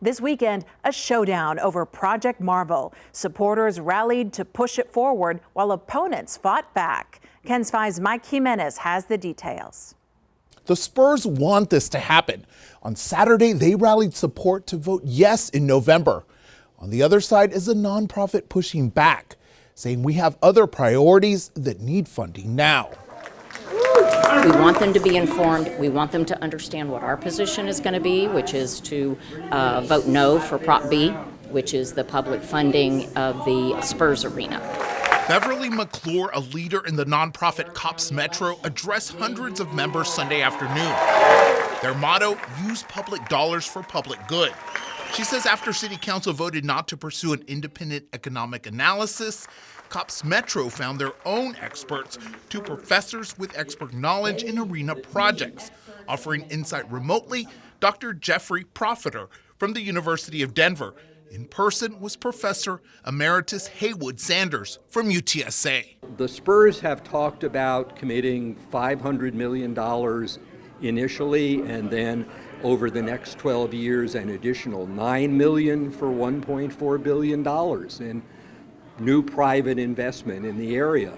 This weekend, a showdown over Project Marvel. Supporters rallied to push it forward while opponents fought back. KENS 5's Mike Jimenez has the details. The Spurs want this to happen. On Saturday, they rallied support to vote yes in November. On the other side is a nonprofit pushing back, saying we have other priorities that need funding now. We want them to be informed. We want them to understand what our position is going to be, which is to vote no for Prop B, which is the public funding of the Spurs arena. Beverly McClure, a leader in the nonprofit Cops Metro, addressed hundreds of members Sunday afternoon. Their motto, use public dollars for public good. She says after City Council voted not to pursue an independent economic analysis, Cops Metro found their own experts, two professors with expert knowledge in arena projects. Offering insight remotely, Dr. Jeffrey Profiter from the University of Denver. In person was Professor Emeritus Haywood Sanders from UTSA. The Spurs have talked about committing $500 million initially, and then over the next 12 years, an additional $9 million for $1.4 billion in new private investment in the area.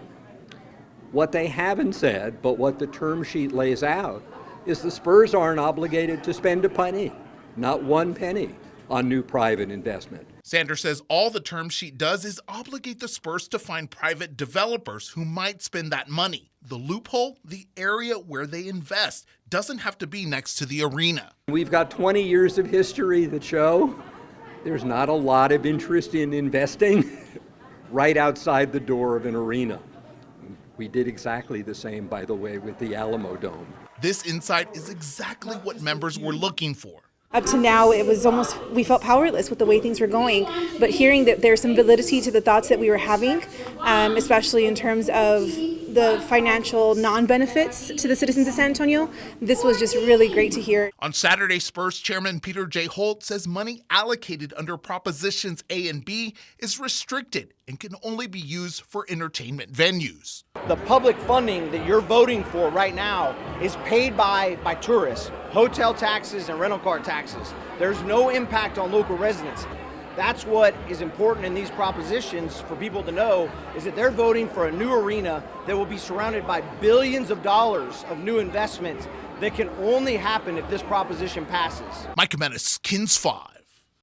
What they haven't said, but what the term sheet lays out, is the Spurs aren't obligated to spend a penny, not one penny, on new private investment. Sanders says all the term sheet does is obligate the Spurs to find private developers who might spend that money. The loophole, the area where they invest, doesn't have to be next to the arena. We've got 20 years of history that show there's not a lot of interest in investing right outside the door of an arena. We did exactly the same, by the way, with the Alamo Dome. This insight is exactly what members were looking for. Up to now, it was almost, we felt powerless with the way things were going, but hearing that there's some validity to the thoughts that we were having, especially in terms of the financial non-benefits to the citizens of San Antonio, this was just really great to hear. On Saturday, Spurs Chairman Peter J. Holt says money allocated under Propositions A and B is restricted and can only be used for entertainment venues. The public funding that you're voting for right now is paid by tourists, hotel taxes and rental car taxes. There's no impact on local residents. That's what is important in these propositions for people to know, is that they're voting for a new arena that will be surrounded by billions of dollars of new investment that can only happen if this proposition passes. Mike Jimenez, KENS 5.